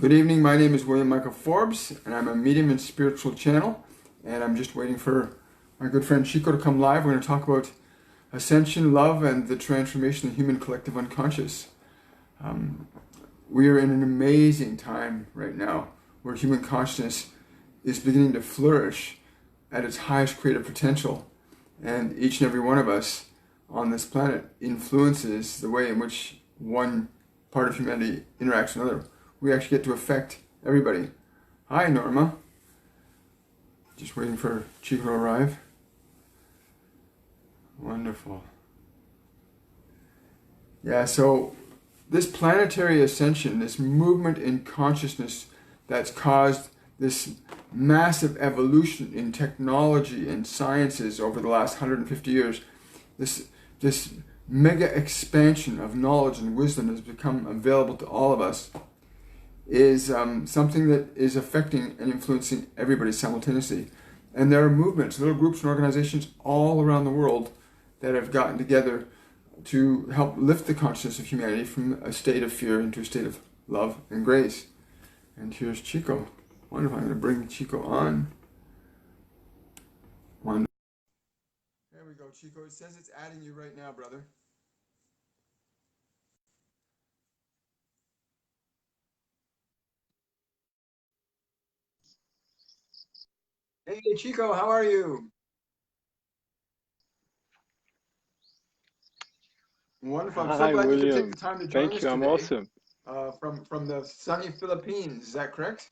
Good evening. My name is William Michael Forbes, and I'm a medium and spiritual channel. And I'm just waiting for my good friend Chico to come live. We're going to talk about ascension, love, and the transformation of the human collective unconscious. We are in an amazing time right now where human consciousness is beginning to flourish at its highest creative potential. And each and every one of us on this planet influences the way in which one part of humanity interacts with another. We actually get to affect everybody. Hi, Norma. Just waiting for Chico to arrive. Wonderful. Yeah, so this planetary ascension, this movement in consciousness that's caused this massive evolution in technology and sciences over the last 150 years, this mega expansion of knowledge and wisdom has become available to all of us, is something that is affecting and influencing everybody simultaneously. And there are movements, little groups and organizations all around the world that have gotten together to help lift the consciousness of humanity from a state of fear into a state of love and grace. And here's Chico. Wonderful. I'm going to bring Chico on. Wonderful. There we go, Chico. It says it's adding you right now, brother. Hey, Chico, how are you? Wonderful. I'm so Hi, glad you could take the William. time to join Thank us you. I'm today awesome. from the sunny Philippines. Is that correct?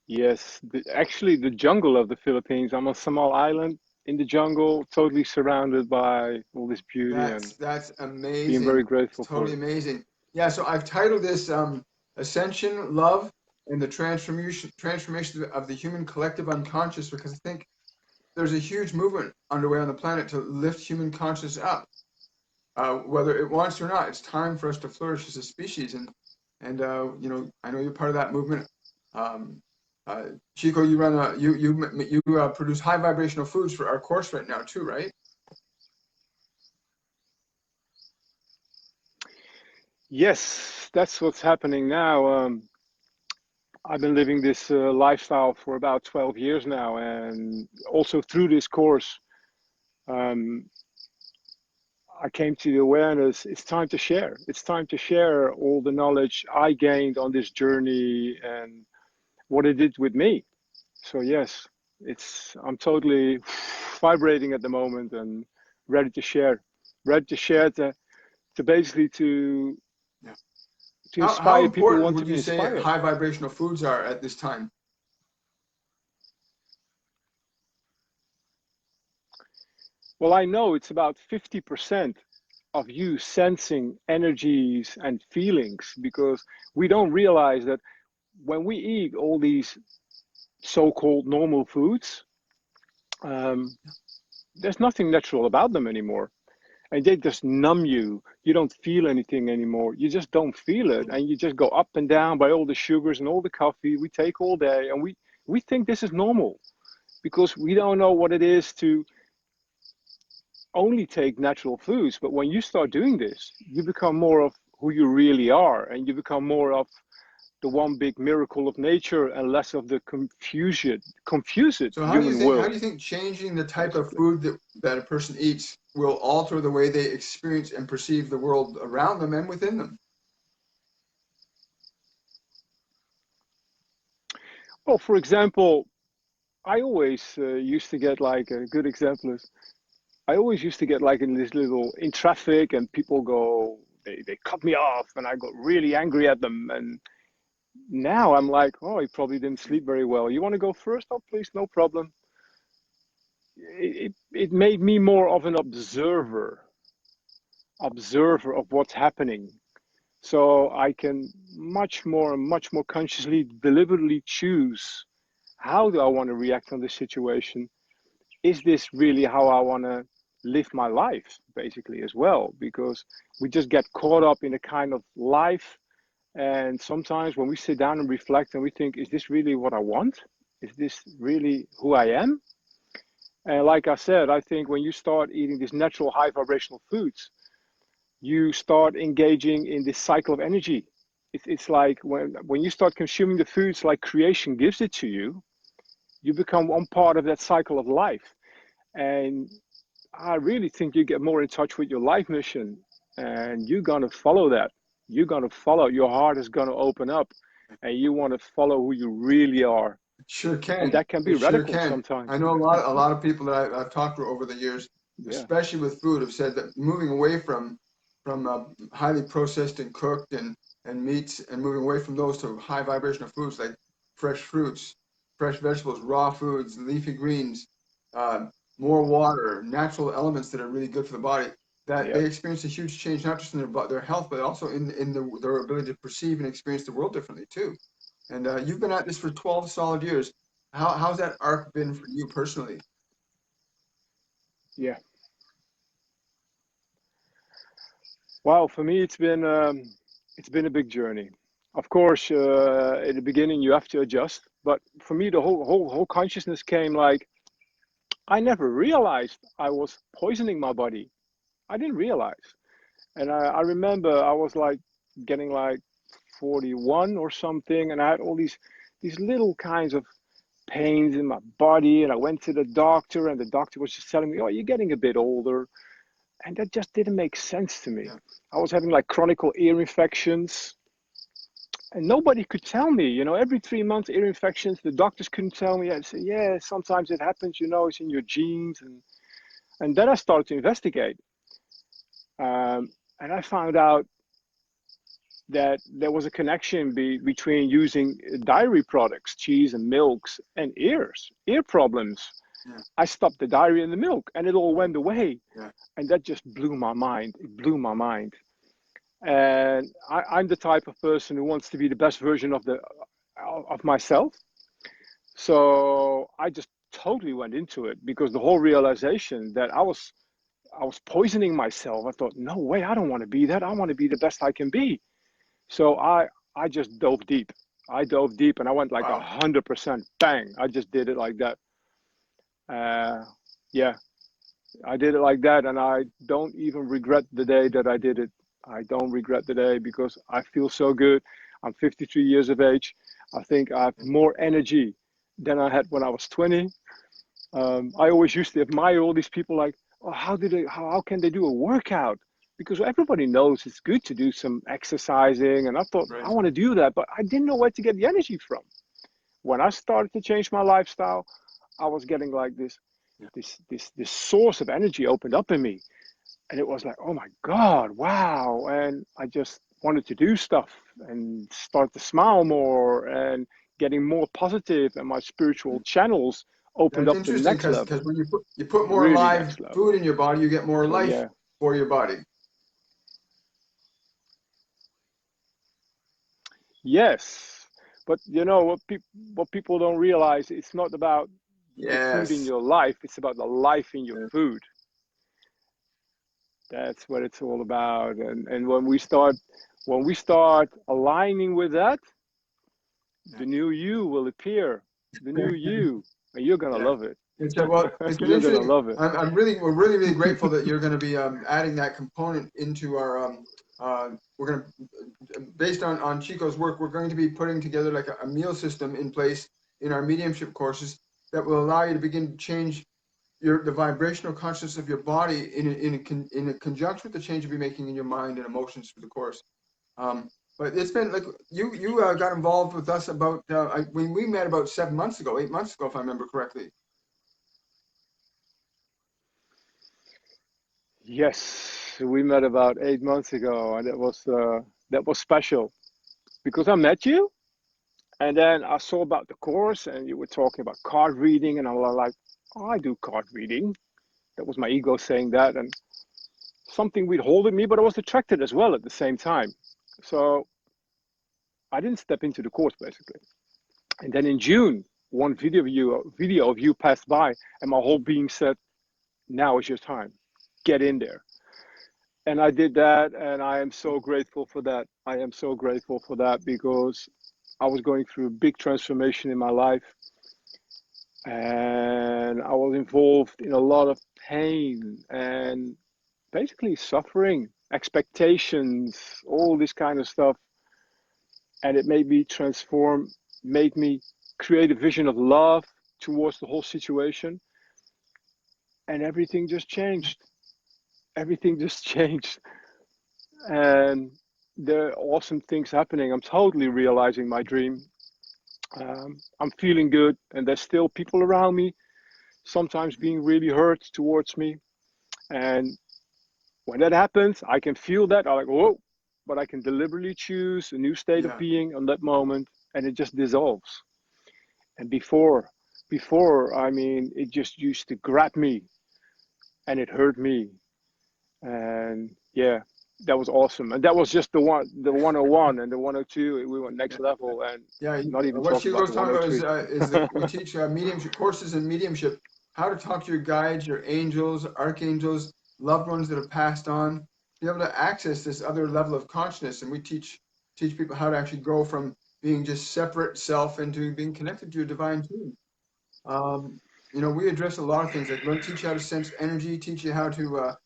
Yes, actually, the jungle of the Philippines. I'm on small island in the jungle, totally surrounded by all this beauty and That's being very amazing. It's grateful for totally it. amazing. Yeah, so I've titled this Ascension, Love, and the Transformation of the Human Collective Unconscious, because I think there's a huge movement underway on the planet to lift human consciousness up. Whether it wants to or not, it's time for us to flourish as a species. And I know you're part of that movement. Um, Chico, you run you produce high vibrational foods for our course right now too, right? Yes, that's what's happening now. I've been living this lifestyle for about 12 years now, and also through this course, um, I came to the awareness it's time to share. It's time to share all the knowledge I gained on this journey and what it did with me. So yes, I'm totally vibrating at the moment and ready to share. Ready to share to basically Yeah. to How inspire people who important want to would be you say inspired. high vibrational foods are at this time? Well, I know it's about 50% of you sensing energies and feelings because we don't realize that when we eat all these so-called normal foods, um, there's nothing natural about them anymore. And they just numb you. You don't feel anything anymore. You just don't feel it. And you just go up and down by all the sugars and all the coffee we take all day. And we think this is normal because we don't know what it is to only take natural foods. But when you start doing this, you become more of who you really are. And you become more of the one big miracle of nature and less of the confused So human how do will, you think changing the type of basically. food that a person eats will alter the way they experience and perceive the world around them and within them? Well, for example, I always used to get like a good example is I always used to get like in this little in traffic and people go they cut me off and I got really angry at them and now I'm like, oh, he probably didn't sleep very well. You want to go first? Oh, please, no problem. It made me more of an observer of what's happening. So I can much more consciously, deliberately choose how do I want to react on this situation. Is this really how I want to live my life, basically, as well? Because we just get caught up in a kind of life. And sometimes when we sit down and reflect and we think, is this really what I want? Is this really who I am? And like I said, I think when you start eating these natural high vibrational foods, you start engaging in this cycle of energy. It's like when you start consuming the foods like creation gives it to you, you become one part of that cycle of life. And I really think you get more in touch with your life mission, and you're gonna follow that. You're gonna follow. Your heart is gonna open up, and you want to follow who you really are, It sure and can. that can be It sure radical can. I sometimes. know a lot of people that I've talked to over the years, Yeah, especially with food, have said that moving away from highly processed and cooked and meats, and moving away from those to high vibrational foods like fresh fruits, fresh vegetables, raw foods, leafy greens, uh, more water, natural elements that are really good for the body, that yeah, they experience a huge change, not just in their health, but also in their ability to perceive and experience the world differently too. And you've been at this for 12 solid years. How's that arc been for you personally? yeah. Wow, for me it's been a big journey. Of course, in the beginning you have to adjust, but for me the whole consciousness came like I never realized I was poisoning my body. I didn't realize. And I remember I was like getting like 41 or something, and I had all these little kinds of pains in my body, and I went to the doctor, and the doctor was just telling me, "Oh, you're getting a bit older," and that just didn't make sense to me. Yeah, I was having like chronic ear infections, and nobody could tell me. Every 3 months, ear infections. The doctors couldn't tell me. I'd say, "Yeah, sometimes it happens. It's in your genes," and then I started to investigate, and I found out that there was a connection between using dairy products, cheese and milks, and ear problems. yeah, I stopped the dairy and the milk, and it all went away. yeah. And that just blew my mind. It blew my mind. And I'm the type of person who wants to be the best version of myself. So I just totally went into it because the whole realization that I was poisoning myself. I thought, no way, I don't want to be that. I want to be the best I can be. So I just dove deep. I dove deep and I went like Wow. 100%. Bang! I just did it like that. Uh, yeah, I did it like that, and I don't even regret the day that I did it. I don't regret the day because I feel so good. I'm 53 years of age. I think I have more energy than I had when I was 20. I always used to admire all these people like, oh, how can they do a workout? Because everybody knows it's good to do some exercising. And I thought, Right. I want to do that, but I didn't know where to get the energy from. When I started to change my lifestyle, I was getting like Yeah. this source of energy opened up in me. And it was like, oh my God, wow. And I just wanted to do stuff and start to smile more and getting more positive, and my spiritual channels opened That's up to the interesting next because level, when you put more really live next level. food in your body, you get more So life yeah, for your body. yes. But what people don't realize, it's not about the food in Yes. your life, it's about the life in your Yeah. food. That's what it's all about. And when we start aligning with that, Yeah. the new you will appear. The new you, and you're gonna Yeah. love it. It's an You're gonna interesting. love it. We're really, really grateful that you're going to be adding that component into our. We're going to, based on Chico's work, we're going to be putting together like a meal system in place in our mediumship courses that will allow you to begin to change the vibrational consciousness of your body in a conjunction with the change you'll be making in your mind and emotions through the course. Um, but it's been like you got involved with us about when we met about 7 months ago, 8 months ago, if I remember correctly. Yes, we met about 8 months ago, and that was special because I met you, and then I saw about the course, and you were talking about card reading, and I was like, oh, I do card reading. That was my ego saying that, and something we'd hold in me, but I was attracted as well at the same time. So I didn't step into the course basically. And then in June, one video of you passed by, and my whole being said, "Now is your time. Get in there." And I did that, and I am so grateful for that. I am so grateful for that because I was going through a big transformation in my life, and I was involved in a lot of pain and basically suffering. expectations, all this kind of stuff. And it made me transform, made me create a vision of love towards the whole situation. And everything just changed. Everything just changed. And there are awesome things happening. I'm totally realizing my dream. I'm feeling good, and there's still people around me, sometimes being really hurt towards me. And when that happens, I can feel that. I'm like, whoa, but I can deliberately choose a new state of Yeah. being on that moment, and it just dissolves. And before, I mean, it just used to grab me, and it hurt me. And yeah, that was awesome. And that was just the 101 and the 102. We went next level, and Yeah, not even what talking about Chico's the talking about 103. is that we teach mediumship courses in mediumship, how to talk to your guides, your angels, archangels, loved ones that have passed on, be able to access this other level of consciousness. And we teach people how to actually go from being just separate self into being connected to your divine team. We address a lot of things like teach you how to sense energy, teach you how to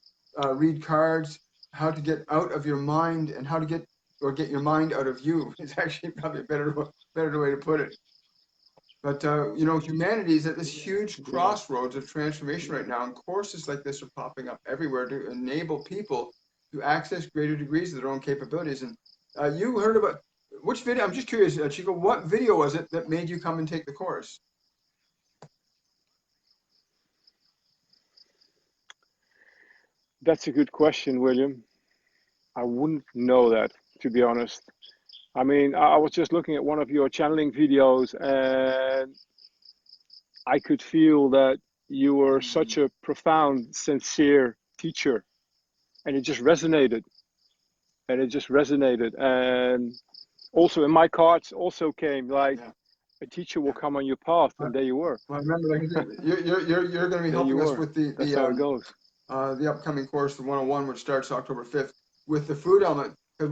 read cards, how to get out of your mind, and how to get your mind out of you. It's actually probably a better way to put it. But humanity is at this huge Yeah. crossroads of transformation right now, and courses like this are popping up everywhere to enable people to access greater degrees of their own capabilities. And you heard about which video? I'm just curious, Chico. What video was it that made you come and take the course? That's a good question, William. I wouldn't know that, to be honest. I mean, I was just looking at one of your channeling videos, and I could feel that you were such a profound, sincere teacher, and it just resonated. And it just resonated. And also in my cards also came like Yeah. a teacher will come on your path, Uh, and there you were. Well, remember, like I said, you're going to be There you helping us were. with That's how it goes. the upcoming course, the 101, which starts October 5th, with the food element. 'Cause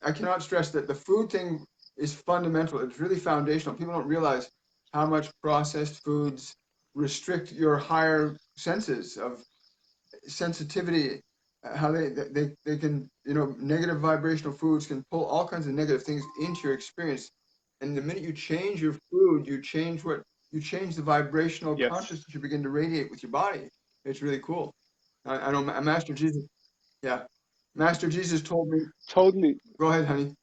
I cannot stress that the food thing is fundamental. It's really foundational. People don't realize how much processed foods restrict your higher senses of sensitivity. How they can, negative vibrational foods can pull all kinds of negative things into your experience. And the minute you change your food, you change the vibrational Yes. consciousness you begin to radiate with your body. It's really cool. I know Master Jesus. Yeah, Master Jesus told me. Totally. Go ahead, honey.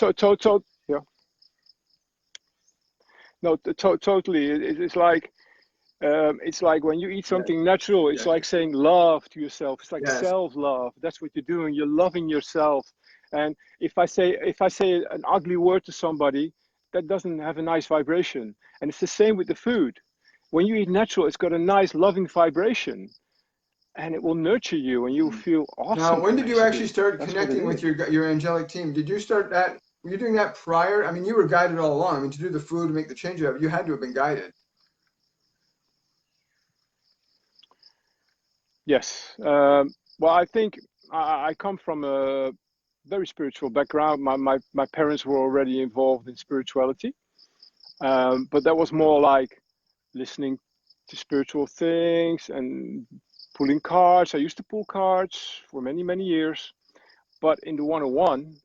Yeah. No, totally. It's like when you eat Yes, something natural, it's yes, like saying love to yourself. It's like yes. self-love. That's what you're doing. You're loving yourself. And if I say an ugly word to somebody, that doesn't have a nice vibration. And it's the same with the food. When you eat natural, it's got a nice loving vibration, and it will nurture you, and you'll Mhm. feel Now, awesome, when did you actually basically. start That's what it connecting with is. your angelic team? Did you start that? Were you doing that prior? I mean, you were guided all along. I mean, to do the food, to make the change, you had to have been guided. Yes. Well, I think I come from a very spiritual background. My parents were already involved in spirituality, but that was more like listening to spiritual things and pulling cards. I used to pull cards for many, many years. But in the 101,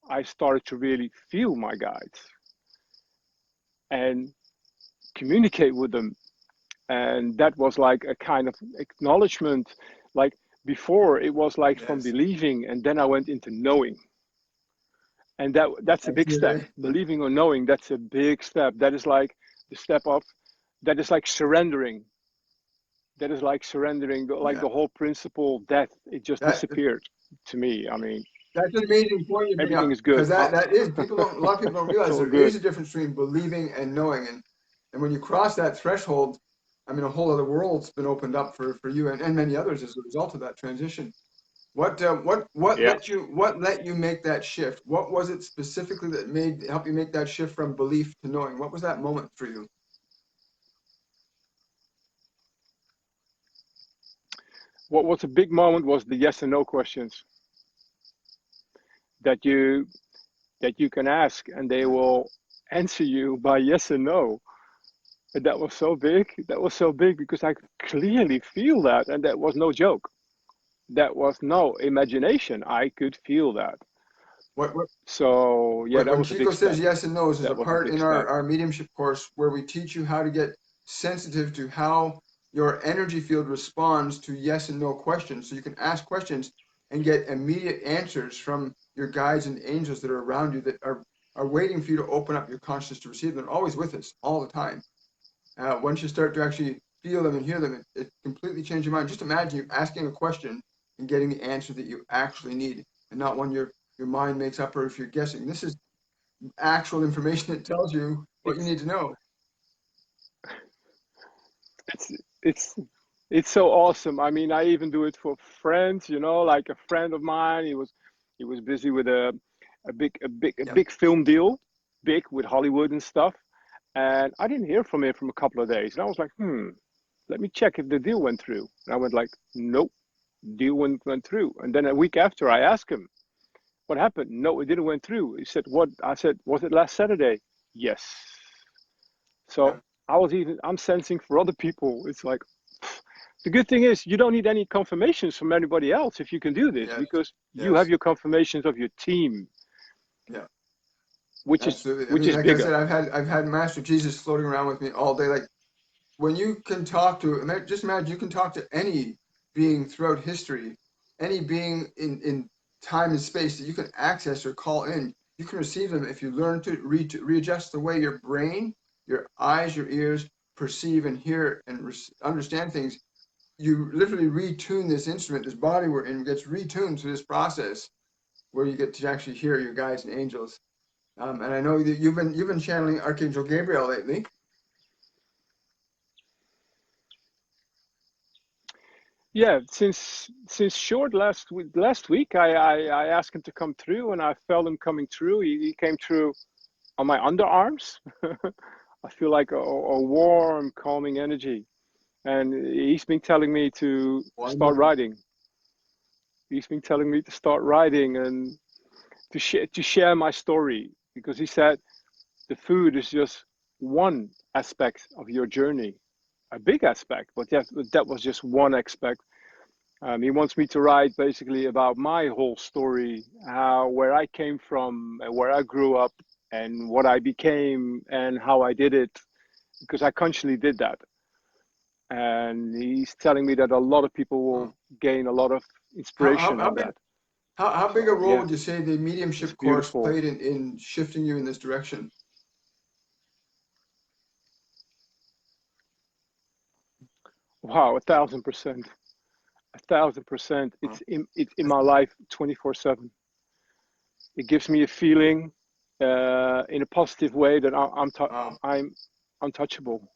I started to really feel my guides and communicate with them. And that was like a kind of acknowledgement. Like before, it was like from Yes. believing, and then I went into knowing. And that's a big step. Okay. Believing or knowing, that's a big step. That is like the step up. That is like surrendering. That is like surrendering, like Yeah. the whole principle of death. It just That disappeared to me. I mean, that's an amazing point you bring everything up is good. because that is a lot of people don't It's realize all there is good. a difference between believing and knowing, and when you cross that threshold, I mean, a whole other world's been opened up for you and many others as a result of that transition. What Yeah. let you make that shift? What was it specifically that help you make that shift from belief to knowing? What was that moment for you? What was a big moment was the yes and no questions that you that you can ask, and they Yeah. will answer you by yes and no. And that was so big. That was so big because I could clearly feel that, and that was no joke. that was no imagination. I could feel that. What, what, So yeah, that when was a big Chico says step. yes and no's, there's a That was a part big in step. our mediumship course where we teach you how to get sensitive to how your energy field responds to yes and no questions. So you can ask questions and get immediate answers from your guides and angels that are around you that are waiting for you to open up your consciousness to receive them. They're always with us all the time. Once you start to actually feel them and hear them, it completely changes your mind. Just imagine you asking a question and getting the answer that you actually need, and not one your mind makes up or if you're guessing. This is actual information that tells you what you It's need to know. it's it's it's so awesome. I mean, I even do it for friends. Like a friend of mine, he was busy with a Yeah, big film deal, big with Hollywood and stuff. And I didn't hear from him from a couple of days. And I was like, let me check if the deal went through. And I went like, nope, deal went through. And then a week after, I asked him, what happened? No, it didn't went through. He said, what? I said, was it last Saturday? Yes. yeah, So I'm sensing for other people. It's like, the good thing is you don't need any confirmations from anybody else if you can do this yes, because you have yes, your confirmations of your team, yeah, which is absolutely. I which mean, is like I bigger. said, I've had Master Jesus floating around with me all day. Like when you can talk to, just imagine you can talk to any being throughout history, any being in time and space that you can access or call in. You can receive them if you learn to readjust the way your brain, your eyes, your ears perceive and hear and understand things. You literally retune this instrument, this body we're in gets retuned through this process where you get to actually hear your guides and angels. And I know that you've been channeling Archangel Gabriel lately. Yeah, since short last week, I asked him to come through, and I felt him coming through. He came through on my underarms. I feel like a warm, calming energy, and he's been telling me to start Wonderful. writing. He's been telling me to start writing and to share my story because he said the food is just one aspect of your journey, a big aspect, but that was just one aspect. He wants me to write basically about my whole story, how where I came from and where I grew up and what I became and how I did it, because I consciously did that. And he's telling me that a lot of people Wow. will gain a lot of How, inspiration on that. how big a So role yeah, would you say the it's mediumship course beautiful. played in shifting you in this direction? Wow, 1,000%, 1,000%. Wow. It's in my life 24/7. It gives me a feeling in a positive way that Wow. I'm untouchable.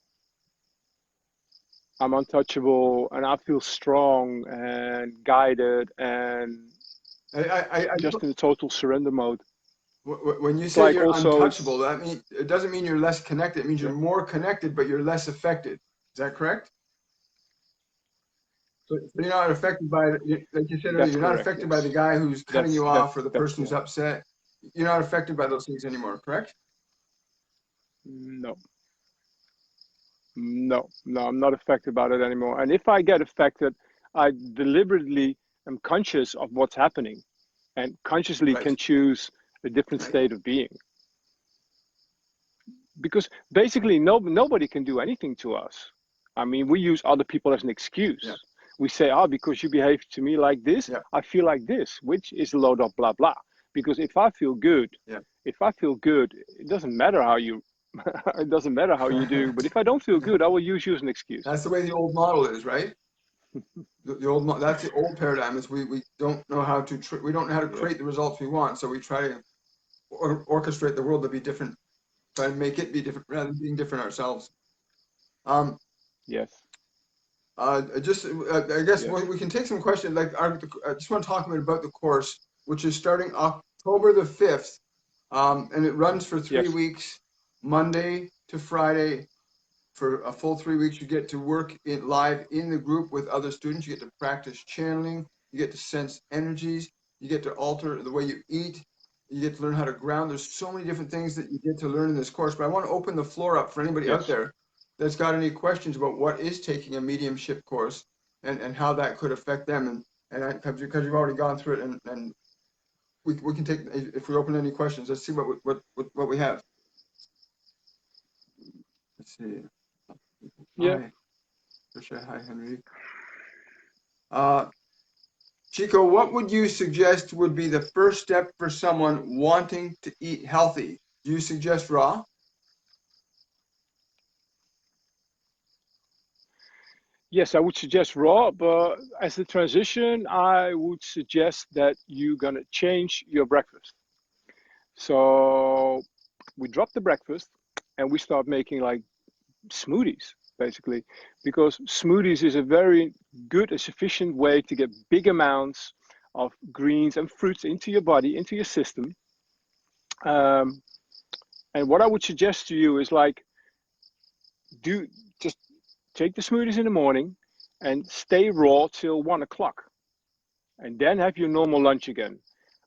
I'm untouchable, and I feel strong and guided, and I just in a total surrender mode. when you It's say like you're also untouchable, it's that mean it doesn't mean you're less connected. It means you're yeah, more connected, but you're less affected. Is that correct? So you're not affected by, like you said earlier, that's you're not correct. affected by the Yes, guy who's cutting you off or the that's person the who's one. upset. You're not affected by those things anymore, correct? No, no, I'm not affected by it anymore. And if I get affected, I deliberately am conscious of what's happening and consciously Right. can choose a different Right. state of being. Because basically, nobody can do anything to us. I mean, we use other people as an Yeah. excuse. We say, oh, because you behave to me like this, Yeah. I feel like this, which is a load of blah, blah. Because Yeah. if I feel good, it doesn't matter how you, it doesn't matter how you do. But if I don't feel good, I will use you as an excuse. That's the way the old model is, right? The old that's the old paradigm is we don't know how to we don't know how to Yeah. create the results we want, so we try to orchestrate the world to be different, try to make it be different rather than being different ourselves. Um, Yes. just I guess Yes. we can take some questions. Like I just want to talk a bit about the course, which is starting October the 5th, and it runs for three Yes. weeks, Monday to Friday. For a full 3 weeks, you get to work live in the group with other students. You get to practice channeling. You get to sense energies. You get to alter the way you eat. You get to learn how to ground. There's so many different things that you get to learn in this course. But I want to open the floor up for anybody out Yes. there that's got any questions about what is taking a mediumship course and how that could affect them. And because you've already gone through it, and we can take, if we open any questions, let's see what we have. Let's see. Yeah. Hi, Trisha. Hi, Henry. Chico, what would you suggest would be the first step for someone wanting to eat healthy? Do you suggest raw? Yes, I would suggest raw, but as a transition, I would suggest that you're gonna change your breakfast. So we drop the breakfast and we start making like smoothies, basically, because smoothies is a very good and sufficient way to get big amounts of greens and fruits into your body, into your system. Um, and what I would suggest to you is like, do just take the smoothies in the morning and stay raw till 1 o'clock, and then have your normal lunch again.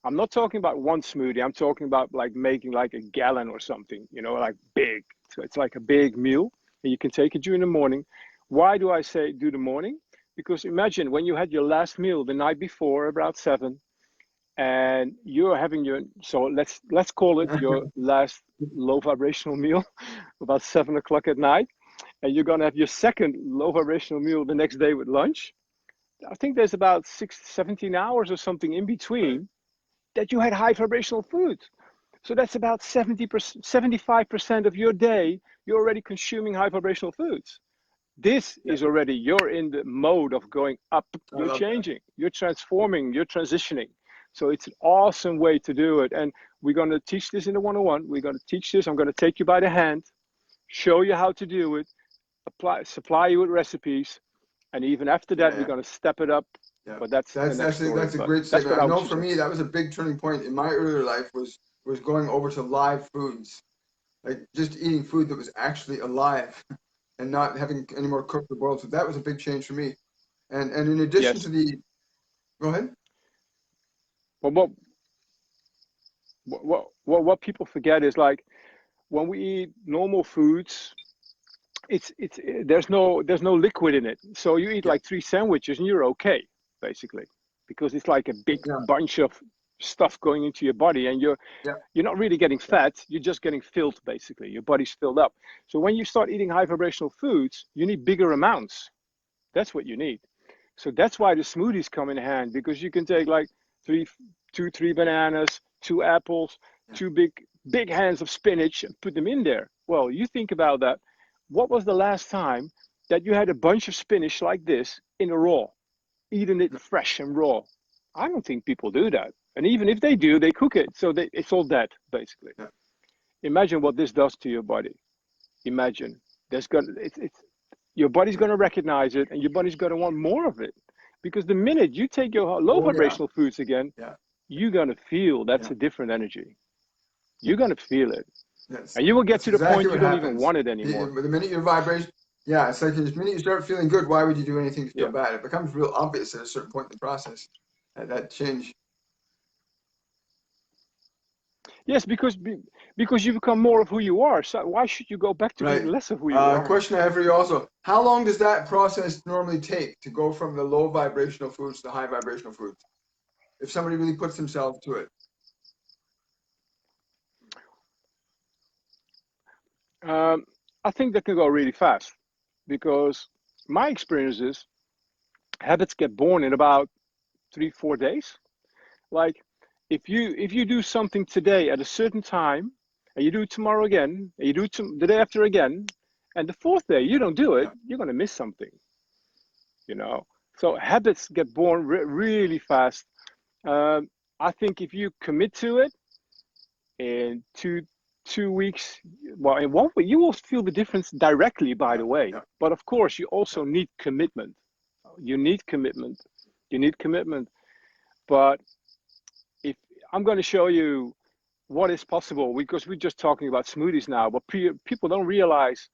I'm not talking about one smoothie. I'm talking about like making like a gallon or something, like big. So it's like a big meal, and you can take it during the morning. Why do I say do the morning? Because imagine when you had your last meal the night before, about 7, and you're having so let's call it your last low vibrational meal about 7 o'clock at night, and you're gonna have your second low vibrational meal the next day with lunch. I think there's about 17 hours or something in between that you had high vibrational food. So that's about 70%, 75% of your day, you're already consuming high vibrational foods. This is already, you're in the mode of going up, you're changing, you're transforming, you're transitioning. So it's an awesome way to do it. And we're going to teach this in the 101. We're going to teach this. I'm going to take you by the hand, show you how to do it, supply you with recipes. And even after that, we're going to step it up. Yeah, but that's actually story. that's a great That's statement. what I I would know for suggest. me that was a big turning point in my earlier life was going over to live foods, like just eating food that was actually alive and not having any more cooked or boiled. So that was a big change for me. And in addition to Yes. the, go ahead. But what people forget is like when we eat normal foods, it's there's no liquid in it. So you eat Yeah, like 3 sandwiches and you're okay, basically, because it's like a big yeah, bunch of stuff going into your body, and yeah, you're not really getting fat, you're just getting filled, basically. Your body's filled up. So when you start eating high vibrational foods, you need bigger amounts. That's what you need. So that's why the smoothies come in hand, because you can take like three, 3 bananas, 2 apples, yeah, two big hands of spinach, and put them in there. Well, you think about that. What was the last time that you had a bunch of spinach like this in a raw, eating it fresh and raw? I don't think people do that. And even if they do, they cook it, so it's all dead, basically. yeah. Imagine what this does to your body. Imagine it's your body's going to recognize it, and your body's going to want more of it, because the minute you take your low Oh yeah, vibrational foods again, yeah, you're going to feel that's yeah. a different energy. You're going to feel it, That's and you will get that's to the exactly point you what don't even happens. want it anymore. The minute your vibration, yeah, it's like the minute you start feeling good, why would you do anything to feel Yeah. bad? It becomes real obvious at a certain point in the process that change. Yes, because you become more of who you are. So why should you go back to being Right. less of who you are? Question I have for you also. How long does that process normally take to go from the low vibrational foods to high vibrational foods? If somebody really puts themselves to it. Um, I think that can go really fast, because my experience is habits get born in about 3 4 days. Like if you do something today at a certain time, and you do it tomorrow again, and you do it the day after again, and the fourth day you don't do it, Yeah. you're going to miss something, you know. So habits get born really fast. um, I think if you commit to it in two weeks, well, in 1 week, you will feel the difference directly, by Yeah. the way. Yeah. But of course, you Yeah. also need commitment. You need commitment. You need commitment. But if I'm going to show you what is possible, because we're just talking about smoothies now, but people don't realize,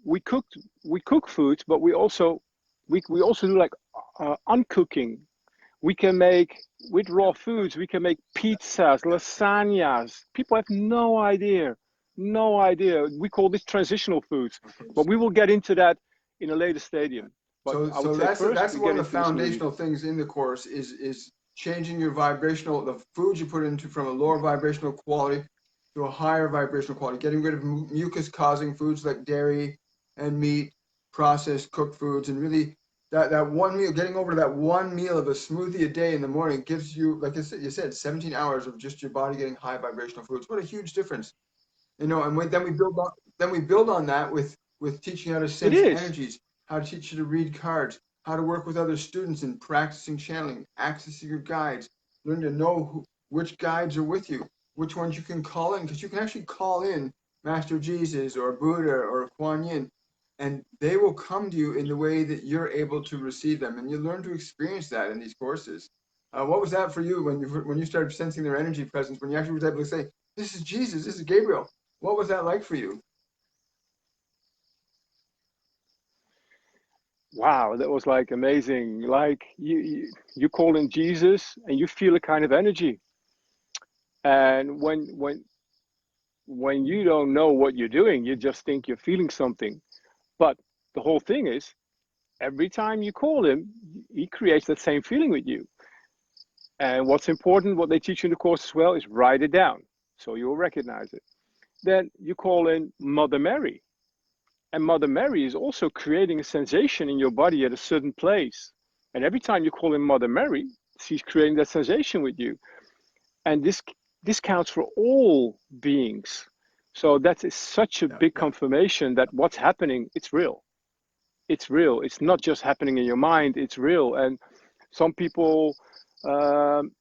we cook foods, but we also do like uncooking. We can make, with raw foods, we can make pizzas, Yeah. lasagnas. People have no idea, no idea. We call this transitional foods, Okay. but we will get into that in a later stadium. But I would So say first that's we one get of the into the smoothie. foundational things in the course is changing your vibrational, the foods you put into from a lower vibrational quality to a higher vibrational quality, getting rid of mucus causing foods like dairy and meat, processed cooked foods, and really that one meal, getting over to that one meal of a smoothie a day in the morning gives you, like you said, 17 hours of just your body getting high vibrational foods. What a huge difference. And then we build on that with teaching how to It sense is. energies, how to teach you to read cards, how to work with other students in practicing channeling, accessing your guides, learn to know which guides are with you, which ones you can call in, because you can actually call in Master Jesus or Buddha or Kuan Yin, and they will come to you in the way that you're able to receive them, and you learn to experience that in these courses. What was that for you when you started sensing their energy presence? When you actually was able to say, "This is Jesus. This is Gabriel." What was that like for you? Wow, that was like amazing. Like you call in Jesus and you feel a kind of energy. And when you don't know what you're doing, you just think you're feeling something. But the whole thing is, every time you call him, he creates that same feeling with you. And what's important, what they teach you in the course as well, is write it down so you'll recognize it. Then you call in Mother Mary. And Mother Mary is also creating a sensation in your body at a certain place. And every time you call in Mother Mary, she's creating that sensation with you. And this counts for all beings. So that is such a Yeah, big yeah, confirmation that what's happening, it's real. It's real. It's not just happening in your mind, it's real. And some people um,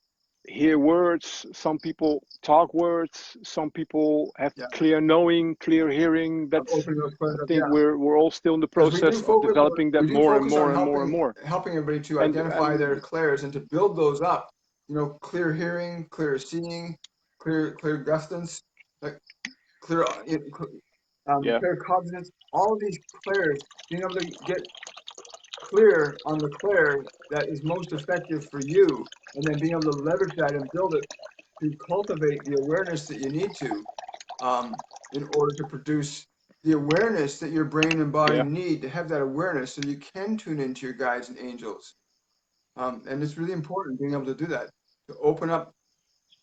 hear words, some people talk words, some people have yeah. clear knowing, clear hearing. That's, Opening those I clairs up, think yeah. we're all still in the Because process of developing that we do more and focus more on and more and more. helping everybody to identify And their clairs and to build those up. You know, clear hearing, clear seeing, clear gustance, like clear yeah, clear cognizance. All of these clairs, being able to get clear on the clair that is most effective for you, and then being able to leverage that and build it to cultivate the awareness that you need to, in order to produce the awareness that your brain and body yeah, need to have that awareness so you can tune into your guides and angels. And it's really important being able to do that, to open up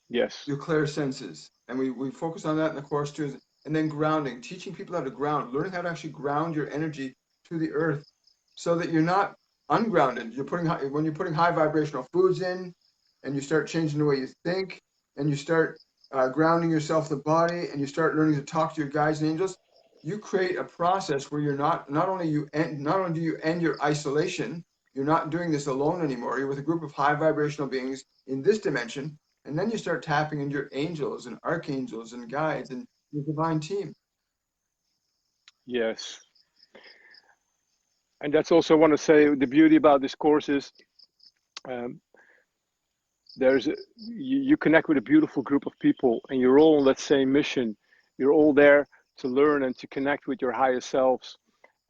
yes, your clear senses. And we focus on that in the course too. And then grounding, teaching people how to ground, learning how to actually ground your energy to the earth so that you're not ungrounded. When you're putting high vibrational foods in, and you start changing the way you think, and you start grounding yourself, the body, and you start learning to talk to your guides and angels. You create a process where you're not only do you end your isolation, you're not doing this alone anymore. You're with a group of high vibrational beings in this dimension, and then you start tapping into your angels and archangels and guides and your divine team. yes. And that's also, I want to say, the beauty about this course is um, you connect with a beautiful group of people and you're all on that same mission. You're all there to learn and to connect with your higher selves.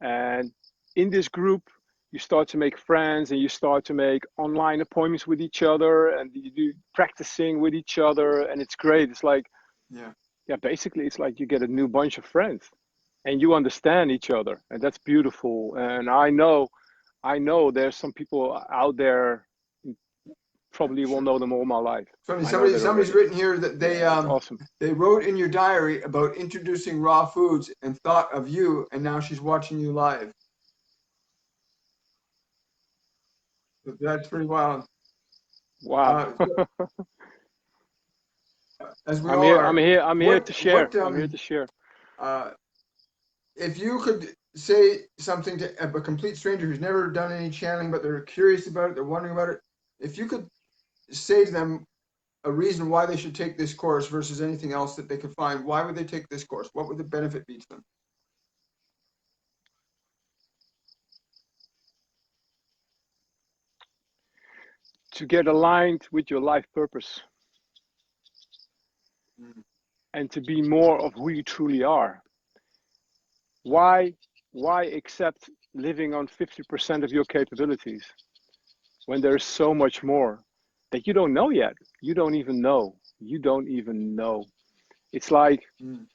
And in this group, you start to make friends and you start to make online appointments with each other and you do practicing with each other. And it's great. It's like, Yeah. yeah, basically, it's like you get a new bunch of friends and you understand each other. And that's beautiful. And I know there's some people out there, Yeah, probably will sure. know them all my life. I know that Somebody's already. written here that Yeah, it's awesome. they wrote in your diary about introducing raw foods and thought of you, and now she's watching you live. That's pretty wild. Wow. So, as we I'm all here. I'm are. here. I'm here to share. What I'm here to share. uh if you could say something to a complete stranger who's never done any channeling, but they're curious about it, they're wondering about it. If you could say to them a reason why they should take this course versus anything else that they could find, why would they take this course? What would the benefit be to them? To get aligned with your life purpose Mm, and to be more of who you truly are. Why? Why accept living on 50% of your capabilities when there's so much more that you don't know yet? You don't even know. You don't even know. It's like mm,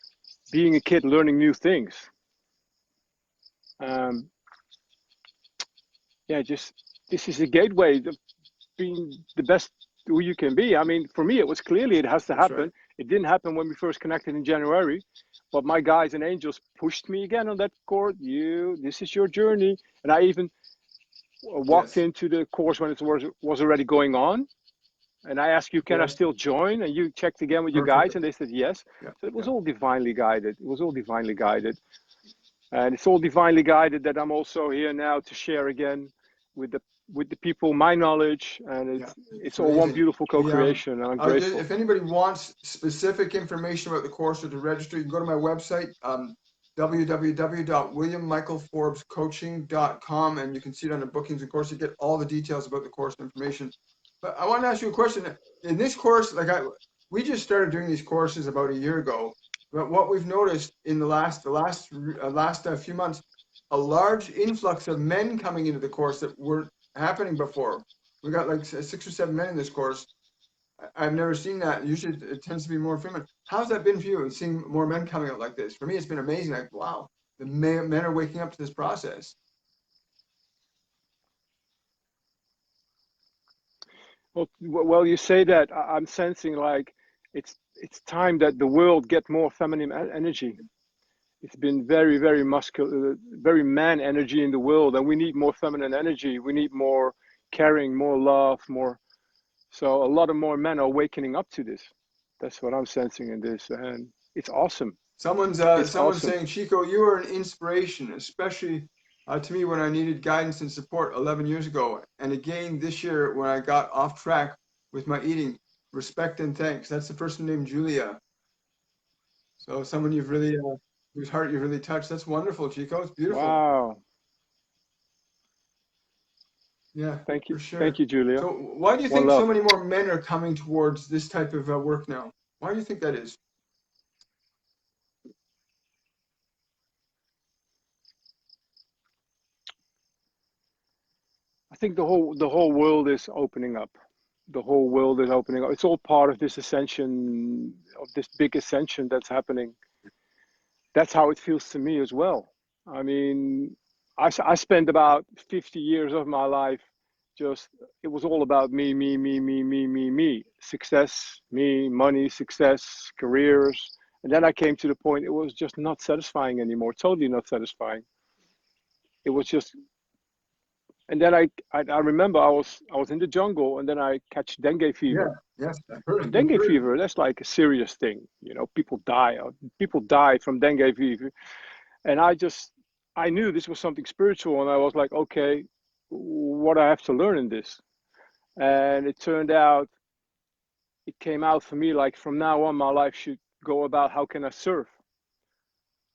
being a kid learning new things. Um, yeah, just this is a gateway to being the best who you can be. I mean, for me, it was clearly it has to That's right. happen. It didn't happen when we first connected in January, but my guides and angels pushed me again on that course. This is your journey, and I even walked Yes. into the course when it was already going on, and I asked you, can I Yes. still join? And you checked again with your Perfect. guides, and they said yes. Yeah. So it was Yeah. all divinely guided. It was all divinely guided. And it's all divinely guided that I'm also here now to share again with the people my knowledge, and Yeah. it's It's all one amazing. beautiful co-creation, and I'm grateful. If anybody wants specific information about the course or to register, you can go to my website, www.williammichaelforbescoaching.com, and you can see it under bookings. Of course, you get all the details about the course information. But I want to ask you a question. In this course, we just started doing these courses about a year ago. But what we've noticed in the last few months, a large influx of men coming into the course that weren't happening before. We got like 6 or 7 men in this course. I've never seen that. Usually it tends to be more female. How's that been for you, seeing more men coming out like this? For me, it's been amazing. Like, wow, the men are waking up to this process. Well, you say that. I'm sensing like it's time that the world get more feminine energy. It's been very muscular, very man energy in the world, and we need more feminine energy. We need more caring, more love, more. So a lot of more men are wakening up to this. That's what I'm sensing in this, and it's awesome. It's Someone's awesome. saying, Chico, you are an inspiration, especially to me when I needed guidance and support 11 years ago, and again this year when I got off track with my eating. Respect and thanks. That's the person named Julia. So someone whose heart you've really touched. That's wonderful, Chico. It's beautiful. Wow. Yeah, Thank you. for Thank sure. you, Julia. So why do you One think so love. many more men are coming towards this type of work now? Why do you think that is? I think the whole world is opening up. The whole world is opening up. It's all part of this ascension, of this big ascension that's happening. That's how it feels to me as well. I mean, I spent about 50 years of my life just, it was all about me. Success, me, money, success, careers. And then I came to the point it was just not satisfying anymore, totally not satisfying. It was just, and then I remember I was in the jungle, and then I catch dengue Yeah, fever. yes, I heard. And dengue fever, that's like a serious thing. People die from dengue fever. And I knew this was something spiritual, and I was like, okay, what I have to learn in this. And it turned out, it came out for me like from now on my life should go about how can I serve.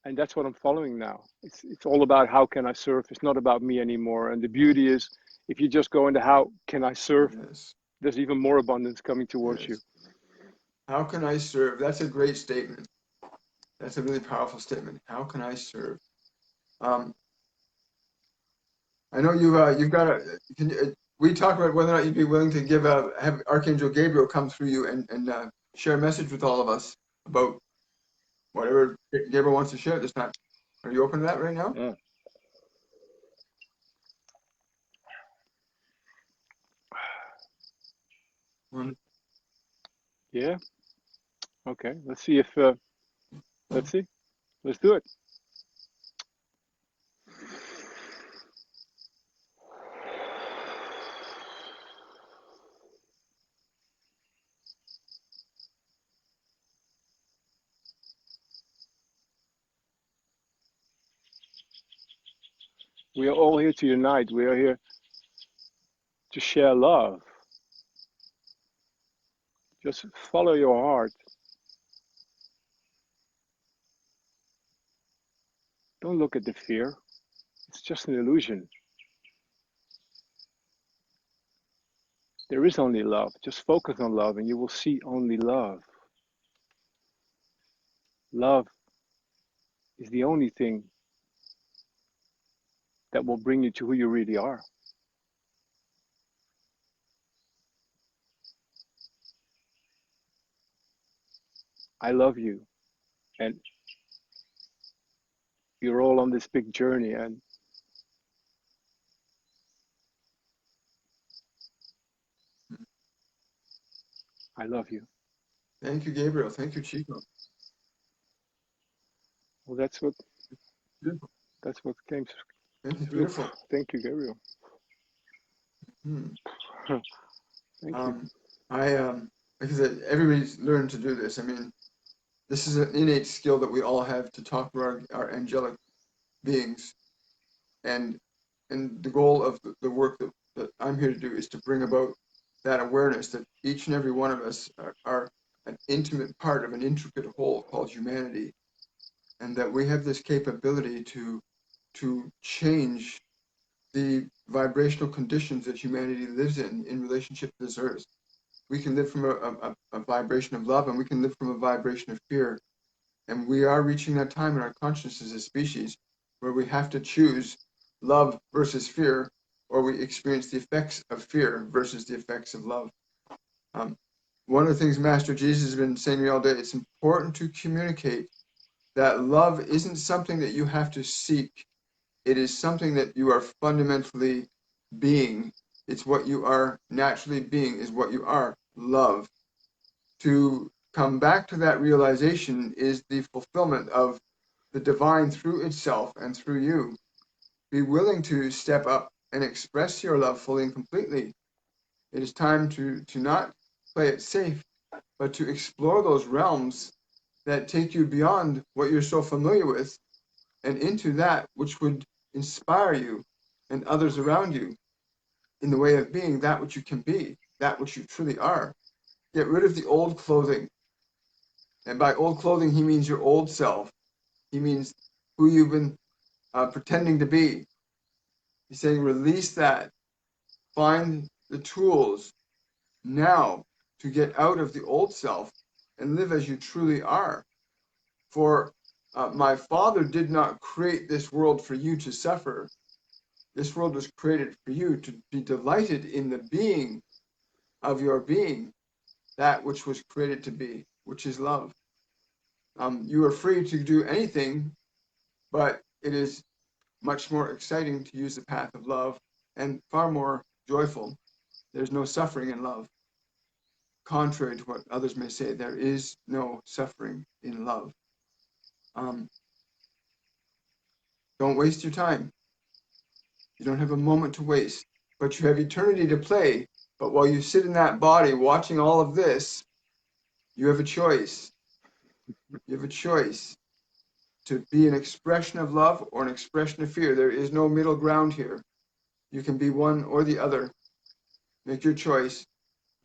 And that's what I'm following now. It's all about how can I serve. It's not about me anymore. And the beauty is, if you just go into how can I serve, Yes, there's even more abundance coming towards you. yes. How can I serve? That's a great statement. That's a really powerful statement. How can I serve? Um, I know you've got a. We talk about whether or not you'd be willing to have Archangel Gabriel come through you and share a message with all of us about whatever Gabriel wants to share at this time. Are you open to that right now? Yeah. One. Yeah. Okay. Let's see if. Let's see. Let's do it. We are all here to unite. We are here to share love. Just follow your heart. Don't look at the fear. It's just an illusion. There is only love. Just focus on love and you will see only love. Love is the only thing that will bring you to who you really are. I love you. And you're all on this big journey. And I love you. Thank you, Gabriel. Thank you, Chico. Well, that's what Beautiful. came Thank you. through. Beautiful. Thank you, Gabriel. Hmm. Thank you. Um, like I said, everybody's learned to do this. I mean, this is an innate skill that we all have to talk to our angelic beings. And the goal of the work that I'm here to do is to bring about that awareness that each and every one of us are an intimate part of an intricate whole called humanity, and that we have this capability to change the vibrational conditions that humanity lives in relationship to this earth. We can live from a vibration of love, and we can live from a vibration of fear. And we are reaching that time in our consciousness as a species where we have to choose love versus fear, or we experience the effects of fear versus the effects of love. Um, one of the things Master Jesus has been saying to me all day, it's important to communicate that love isn't something that you have to seek. It is something that you are fundamentally being. It's what you are naturally being, is what you are, love. To come back to that realization is the fulfillment of the divine through itself and through you. Be willing to step up and express your love fully and completely. It is time to not play it safe, but to explore those realms that take you beyond what you're so familiar with and into that which would inspire you and others around you in the way of being that which you can be, that which you truly are. Get rid of the old clothing. And by old clothing, he means your old self. He means who you've been pretending to be. He's saying release that. Find the tools now to get out of the old self and live as you truly are. For my Father did not create this world for you to suffer. This world was created for you to be delighted in the being of your being, that which was created to be, which is love. You are free to do anything, but it is much more exciting to use the path of love and far more joyful. There's no suffering in love. Contrary to what others may say, there is no suffering in love. Um, don't waste your time. You don't have a moment to waste, but you have eternity to play. But while you sit in that body watching all of this, you have a choice. You have a choice to be an expression of love or an expression of fear. There is no middle ground here. You can be one or the other. Make your choice.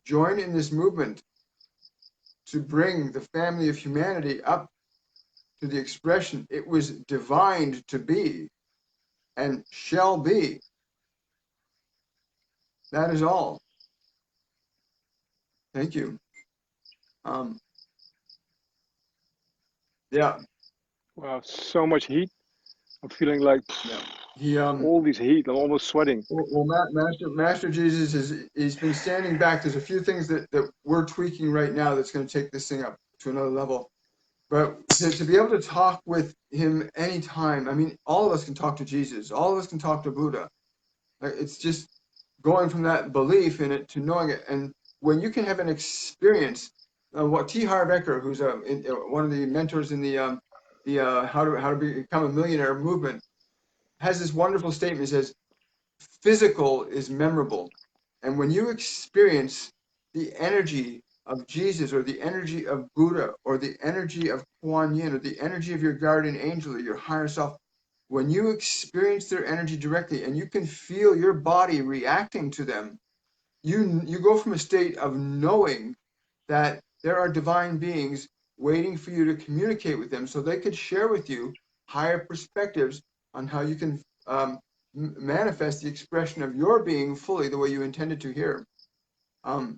Join in this movement to bring the family of humanity up to the expression it was divined to be and shall be. That is all. Thank you. Um, yeah, Wow, so much heat. I'm feeling like yeah. He all this heat. I'm almost sweating. well, Master Jesus is he's been standing back. There's a few things that we're tweaking right now that's going to take this thing up to another level. But to be able to talk with him anytime, I mean, all of us can talk to Jesus. All of us can talk to Buddha. It's just going from that belief in it to knowing it. And when you can have an experience, what T. Harv Eker, who's one of the mentors in the how to become a millionaire movement, has this wonderful statement. He says, "Physical is memorable," and when you experience the energy of Jesus or the energy of Buddha or the energy of Kuan Yin or the energy of your guardian angel or your higher self, when you experience their energy directly and you can feel your body reacting to them, you go from a state of knowing that there are divine beings waiting for you to communicate with them so they could share with you higher perspectives on how you can manifest the expression of your being fully the way you intended to here. Um,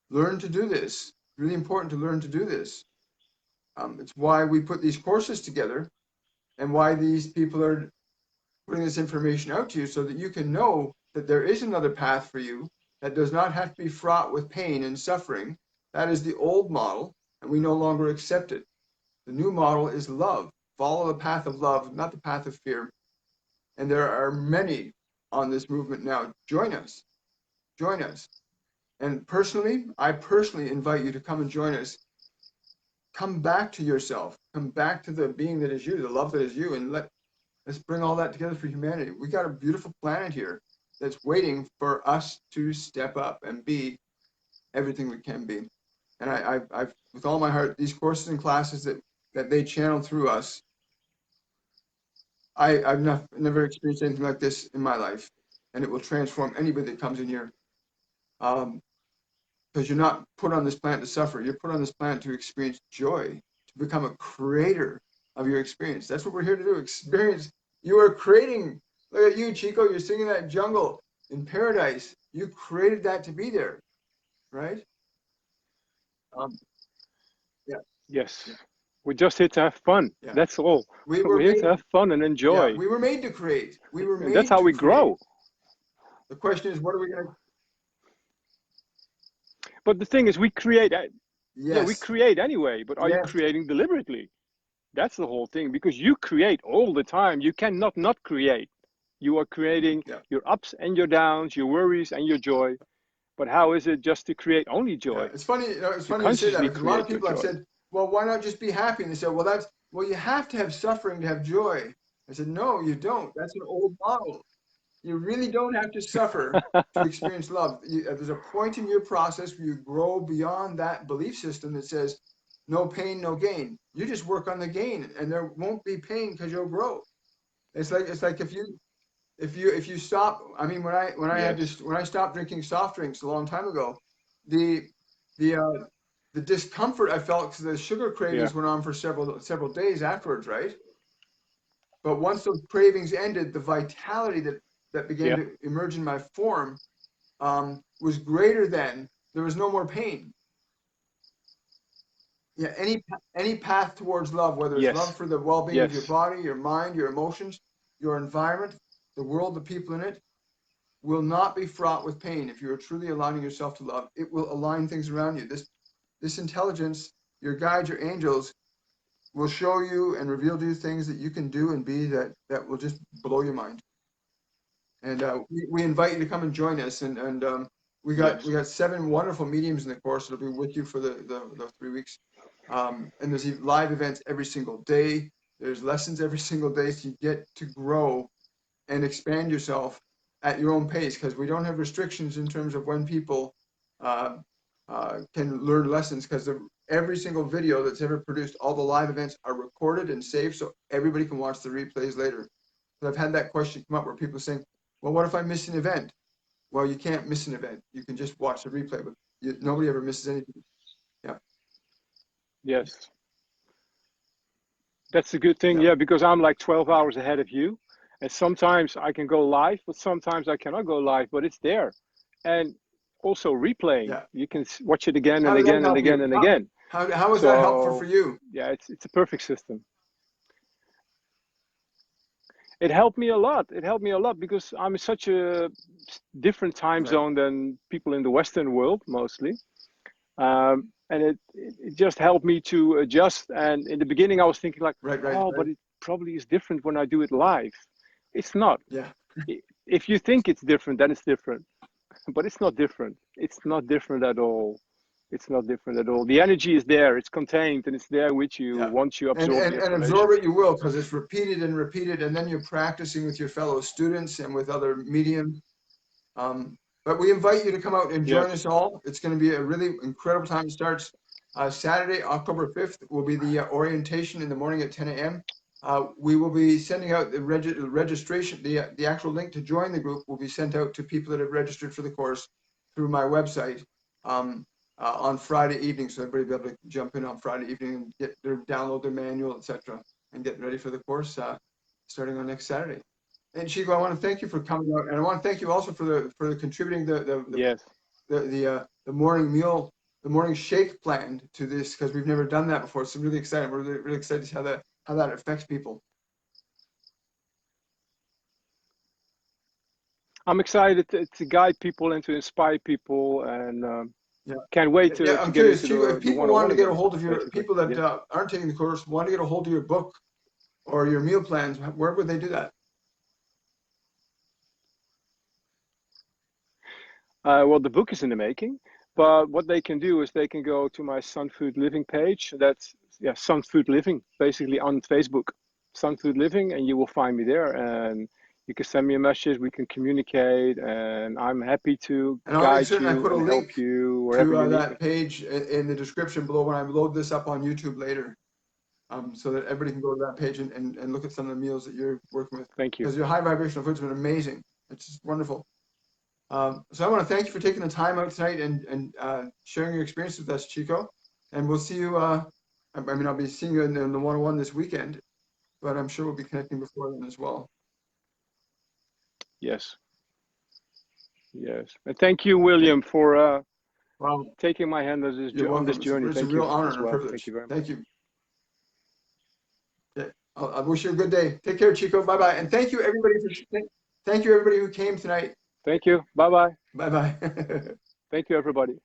learn to do this. Really important to learn to do this. It's why we put these courses together and why these people are putting this information out to you so that you can know that there is another path for you that does not have to be fraught with pain and suffering. That is the old model, and we no longer accept it. The new model is love. Follow the path of love, not the path of fear. And there are many on this movement now. Join us. Join us. And personally, I personally invite you to come and join us. Come back to yourself. Come back to the being that is you, the love that is you, and let's bring all that together for humanity. We got a beautiful planet here that's waiting for us to step up and be everything we can be. And I've with all my heart, these courses and classes that they channel through us, I've never experienced anything like this in my life, and it will transform anybody that comes in here. Because you're not put on this planet to suffer. You're put on this planet to experience joy, to become a creator of your experience. That's what we're here to do. Experience. You are creating. Look at you, Chico. You're singing that jungle in paradise. You created that to be there, right? Um, yeah, Yes. yeah, We're just here to have fun. yeah. That's all. We were We're here to made. have fun and Yeah, enjoy. we were made to create. We were And that's made how to we create. grow. The question is, what are we going to? But the thing is, we create, yeah, we Yes, create anyway, but are you yes, creating deliberately? That's the whole thing, because you create all the time. You cannot not create. You are creating yeah, your ups and your downs, your worries and your joy. But how is it just to create only yeah. joy? It's funny. It's You funny you say that consciously because a lot of create your people have joy. said, "Well, why not just be happy?" And they said, "Well, you have to have suffering to have joy." I said, "No, you don't. That's an old model. You really don't have to suffer to experience love. There's a point in your process where you grow beyond that belief system that says, no pain, no gain. You just work on the gain, and there won't be pain because you'll grow. It's like if you stop. I mean, Yes. when I stopped drinking soft drinks a long time ago, the the uh, the discomfort I felt because the sugar Yeah. cravings went on for several days afterwards, right? But once those cravings ended, the vitality that began Yeah. to emerge in my form was greater than there was no more pain. Yeah, any path towards love, whether it's love Yes. for the well-being of your Yes. body, your mind, your emotions, your environment, the world, the people in it, will not be fraught with pain if you are truly aligning yourself to love. It will align things around you. This intelligence, your guides, your angels, will show you and reveal to you things that you can do and be that will just blow your mind. And we invite you to come and join us. And we Yes. got 7 wonderful mediums in the course that'll be with you for the 3 weeks. And there's live events every single day. There's lessons every single day, so you get to grow and expand yourself at your own pace, because we don't have restrictions in terms of when people uh, can learn lessons, because every single video that's ever produced, all the live events are recorded and saved so everybody can watch the replays later. So I've had that question come up where people are saying, well, what if I miss an event? Well, you can't miss an event. You can just watch the replay, but nobody ever misses anything. Yeah, Yes. That's a good thing. yeah, Yeah, because I'm like 12 hours ahead of you. And sometimes I can go live, but sometimes I cannot go live, but it's there. And also replaying, yeah. you can watch it again How and did that again and help again you? and How, again. how was that helpful for So you? yeah, it's a perfect system. It helped me a lot. It helped me a lot because I'm in such a different time Right, zone than people in the Western world mostly. And it just helped me to adjust. And in the beginning, I was thinking like, right, right, oh, right. but it probably is different when I do it live. It's not. Yeah, If you think it's different, then it's different. But it's not different. It's not different at all. It's not different at all. The energy is there. It's contained and it's there with you yeah. once you And absorb and the and absorb information. it you will, because it's repeated and repeated, and then you're practicing with your fellow students and with other mediums. But we invite you to come out and join us Yes. all. It's going to be a really incredible time. It starts Saturday, October 5th, will be the orientation in the morning at 10 a.m. We will be sending out the registration, the actual link to join the group will be sent out to people that have registered for the course through my website um, on Friday evening. So everybody will be able to jump in on Friday evening and download their manual, etc., and get ready for the course starting on next Saturday. And Chico, I want to thank you for coming out, and I want to thank you also for the contributing Yes. the morning meal, the morning shake plan to this, because we've never done that before. It's really exciting. We're really, really excited to see how that affects people. I'm excited to guide people and to inspire people, and Yeah, can't wait yeah. to I'm get curious, into Chico, if the people one-on-one wanted to get a again, hold of your basically. people that Yeah. aren't taking the course, want to get a hold of your book or your meal plans, where would they do that? Well, the book is in the making, but what they can do is they can go to my Sun Food Living page. That's, yeah, Sun Food Living, basically on Facebook. Sun Food Living, and you will find me there. And you can send me a message. We can communicate, and I'm happy to And I'll make guide certain I you put a and help link you wherever to you need me. that page in the description below when I load this up on YouTube later, so that everybody can go to that page and look at some of the meals that you're working with. Thank you. Because your high vibrational food's been amazing. It's just wonderful. So I want to thank you for taking the time out tonight and sharing your experience with us, Chico. And we'll see you. I mean, I'll be seeing you in the 101 this weekend, but I'm sure we'll be connecting before then as well. Yes. Yes. And thank you, William, for Well, taking my hand on this journey. It's a Thank real you honor as and a well. privilege. Thank you very much. Thank you. Okay. I wish you a good day. Take care, Chico. Bye bye. And thank you everybody thank you everybody who came tonight. Thank you. Bye bye. Bye bye. Thank you, everybody.